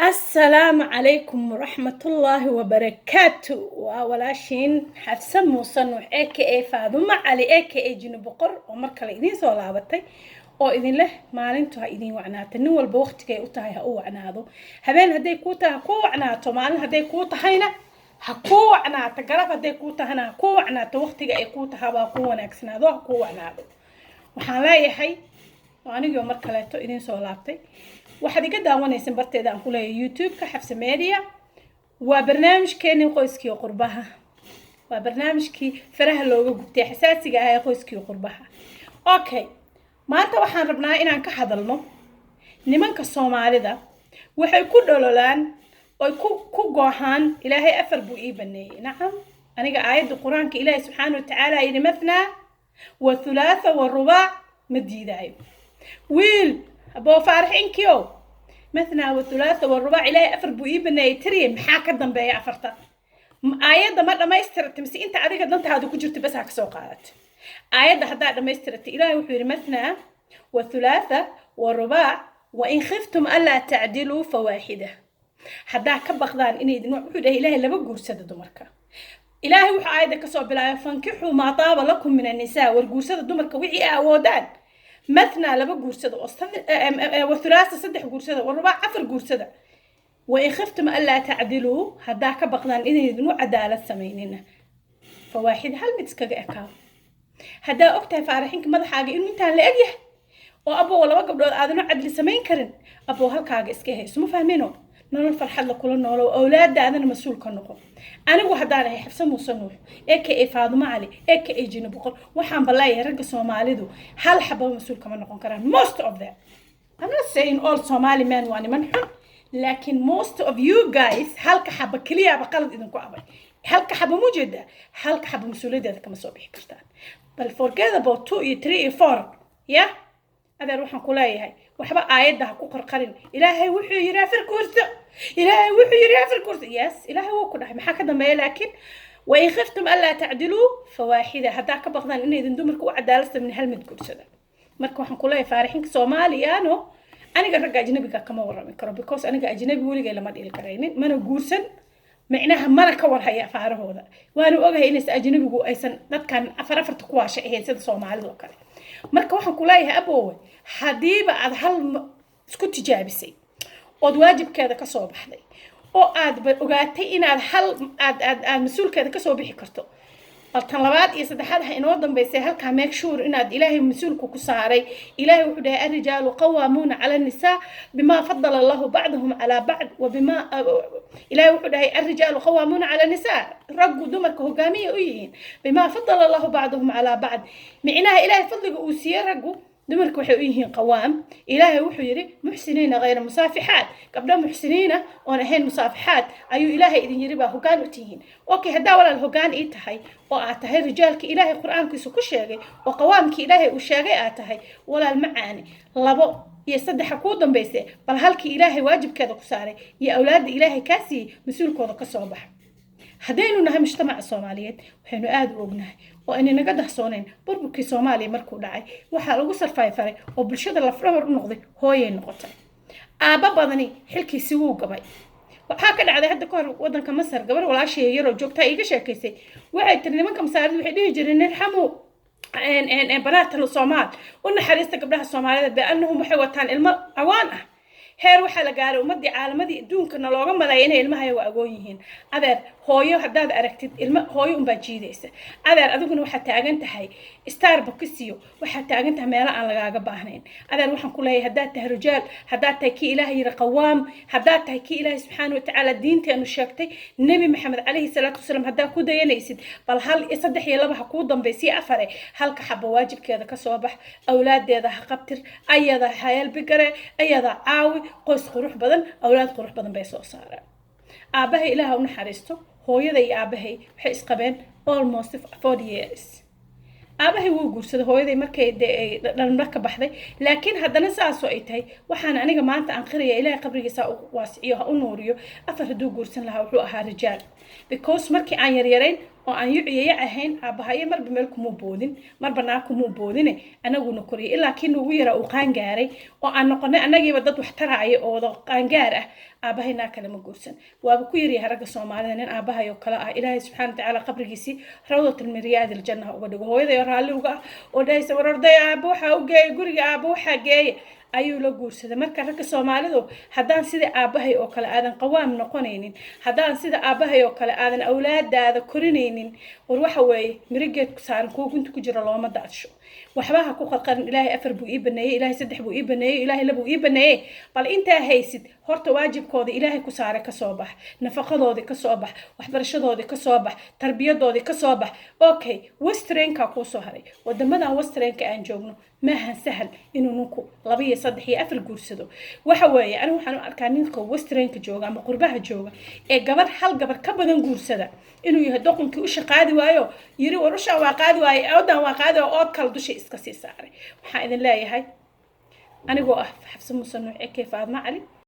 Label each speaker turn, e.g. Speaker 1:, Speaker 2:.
Speaker 1: السلام عليكم ورحمة الله وبركاته وولاشين حفصة موسى AKA فاطمة علي AKA جنوب بقر ومركل إذن سو لابتي oo idin leh maalintu ha idin wacnaato nin walba waqtiga ay u tahay ha u wacnaado habeen haday ku tahay ku wacnaato maalin haday ku tahayna ha ku wacnaato garab haday ku tahana ha ku wacnaato waqtiga ay ku tahay baa ku wanaagsanaado ha ku wacnaado waxaan leeyahay aniga mar kaleeto idin soo laabtay waxaad iga daawanaysan barteeda aan ku leeyahay YouTube ka Xafsa Media waa barnaamijkeena qoyskii qurbaha waa barnaamijkii faraha looga gubtay xasaasiga ah ee qoyskii qurbaha okay maanta waxaan rabnaa inaan ka hadalno nimanka Soomaalida waxay ku dhololaan oo ku goohan Ilaahay afar buu ii baneeyay nacam aniga aayada Quraanka Ilaahay subhanahu wa ta'ala yiri mathna wa thulatha wa ruba' madiidayo wiil abo farxinkiyo مثنى والثلاثة والرباع إلهي أفر بوئيبنا يتري محاكا دنبايا أفرتا آيات ما ما يسترت مسي أنت عادي قد أنت هادو كجرت بس هاك سوقات آيات هذا ما يسترت إلهي وحير مثنى والثلاثة والرباع وإن خفتم ألا تعدلوا فواحدة حدا كبخدان إني دنوع وحيد إلهي لبقور سدد مركا إلهي وحا آيات كسو بلا فانكحوا ما طاب لكم من النساء والقور سدد مركا وعي أودان مثنى لبا قرصده والثلاثة صدح قرصده والرباع عفر قرصده وإن خفتم ألا تعدلوا هداك بقدان إذن يدنو عدالة سميننا فواحد هل متسكاق أكاو هدا أكتها فارحينك ماذا حاجة إنو انتان لأجيه وأبو ولا وقب دول آذنو عدل سمين كرن أبو هالكاق اسكيه سمو فاهمينو نولو فرحة لكل نولو أولاد دا أذن مسؤول كنقو أنا وحدانا هي حفصة موسى AKA فاطمة علي AKA جنوب بقر وحان بالله رجع سوماليدو هل حبوا مسؤول كمان نقول كران most of them I'm not saying all Somali men واني منحن لكن most of you guys هل كحب كليا بقلد إذن كوابي هل كحب موجودة هل كحب مسؤولية ذا كما صوبي كرتان بل forget about 2 3 4 yeah هذا روح نقولي هاي وحبا آيات ده كوكر قرن إلهي وحي يرافر كورسة إلهي وحي يرافر كورسة يس إلهي وكل حي محاكا دمي لكن وإن خفتم ألا تعدلوا فواحدة هداك بغضان إنه إذن دومركو عدالة من هالمد كورسة ده مركو حنقولي فارحين كسومالي أنا قرق أجنبي كما ورا من كرو بيكوس أنا أجنبي ولي قايلة ما ديل كرينين منو قورسن معناها ما كور هيا فاره هذا وأنا أوجه إنس أجنبي جو أيسن نت كان أفرفر تقواش هي سيد صومالي وكله marka waxaan ku leeyahay aboowe hadiiba aad hal isku tijaabisay oo waajibkeeda ka soo baxday oo aad ogaatay inaad hal aad mas'uulkeeda ka soo bixi karto tan labaad iyo saddexaad ha inoo dambeysay halka make sure inaad ilaahay mas'uulku ku saaray ilaahay wuxuu dhahay ar-rijaalu qawwaamuuna 'ala an-nisaa bima faddala Allahu ba'dahum 'ala ba'd wa bima ilaahay wuxuu dhahay ar-rijaalu qawwaamuuna 'ala an-nisaa raggu dumarka hogaamiye u yihiin bima faddala Allahu ba'dahum 'ala ba'd micnaha ilaahay fadliga uu siiyay raggu dumarku waxay u yihiin qawaam ilaahay wuxuu yiri muxsiniina ghayr musaafihaat qabla muxsiniina oo ahayn musaafihaat ayuu ilaahay idin yiri baa hogaan u tihiin okay hadaa walaal hogaan ii tahay oo aad tahay rijaalka ilaahay quraankiisa ku sheegay oo qawaamki ilaahay uu sheegay aad tahay walaal macaani labo iyo saddex ku dambeysay bal halkii ilaahay waajibkeeda ku saaray iyo awlaad ilaahay kaasi mas'uulkooda ka soo bax hadaynu nahay mujtamaca Soomaaliyeed waxaynu aad u ognahay oo inay naga dahsooneen burburkii Soomaaliya markuu dhacay waxa lagu sarfayfaray oo bulshada la farabar u noqday hooyay noqotay aaba badani xilkiisi wuu gabay waxa ka dhacday hadda ka hor wadanka Masar gabar walaashay yar oo joogta iga sheekaysay waxay tir nimanka Masaarida waxay dhihi jireen irhamu banaat Soomaal oo naxariista gabdhaha Soomaalida baanahum waxay wataan ilmo awaan ah heer waxa la gaaray ummadii caalamadii adduunkana looga maleeyay inay ilmaha ay agoon yihiin adeer hooyo hadaad aragtid ilmo hooyo un baa jiidaysa adeer adiguna waxa taagan tahay Starbucks iyo waxa taagan tahay meel aan lagaaga baahnayn adeer waxaan ku leeyahay hadaad tahay rijaal hadaad tahay ki ilaahay yiri qawaam hadaad tahay ki ilaahay subhanahu wa ta'ala diinteenu sheegtay nabi maxamed alayhi salatu wasallam hadaa ku dayanaysid bal hal saddex iyo laba ha ku dambeysay afar halka xaba waajibkeeda ka soo bax awlaadeeda ha qabtir ayada hayal bigare ayada caawi qoys qurux badan awlaad qurux badan bay soo saaraan aabahay ilaahay u naxariisto hooyada iyo aabahay waxay isqabeen almost 40 years aabahay wuu guursaday hooyaday markay dhalmar ka baxday laakiin haddana saasoo ay tahay waxaan aniga maanta aan qiraya ilaahay qabrigiisa waasiyo ha u nuuriyo afar haduu guursan lahaa wuxuu ahaa rijaal because markii aan yaryarayn oo aan yuciya ahayn aabahaye marba meel kuma boodin marba naa kuma boodine anaguna koriyay ilaa kii ugu yara uu qaan gaaray oo aan noqonay anagiiba dad wax taraayo oo wada qaan gaar ah aabahayna kale ma guursan waaba ku yiri ragga Soomaalida nin aabahayo kala ah Ilaahay subhanahu wa ta'ala qabrigiisi rawdatul miryaad al janna uga dhigo hooyada raalli uga oo dhaysa wararday aabo waxa u geey guriga aabo waxa geey ayuu la guursaday marka ragga Soomaalidu hadaan sida aabahay oo kale aadan qawaam noqonaynin hadaan sida aabahay oo kale aadan awlaadaada korinaynin war waxa weeye mirigeed ku saaran kuwa gunta ku jira looma daadsho waxbaha ku qarqarin Ilaahay afar buu ii baneeyay Ilaahay saddex buu ii baneeyay Ilaahay laba buu ii baneeyay bal inta haysid horta waajibkooda Ilaahay ku saaray ka soo bax nafaqadoodii ka soo bax waxbarashadoodii ka soo bax tarbiyadoodii ka soo bax okay westernka ku soo haray wadamada westernka aan joogno maahan sahal inuu ninku 2 iyo 3 iyo 4 guursado waxa weeye anigu waxaan u arkaa ninka westernka jooga ama qurbaha jooga ee gabar hal gabar ka badan guursada inuu yahay doqonkii u shaqaadi waayo yiri warusha waa qaadi waayo awdan waa qaadi oo kala dushi iska sii saaray waxaan idin leeyahay anigoo ah xabsa musannuuc ee Faadma Cali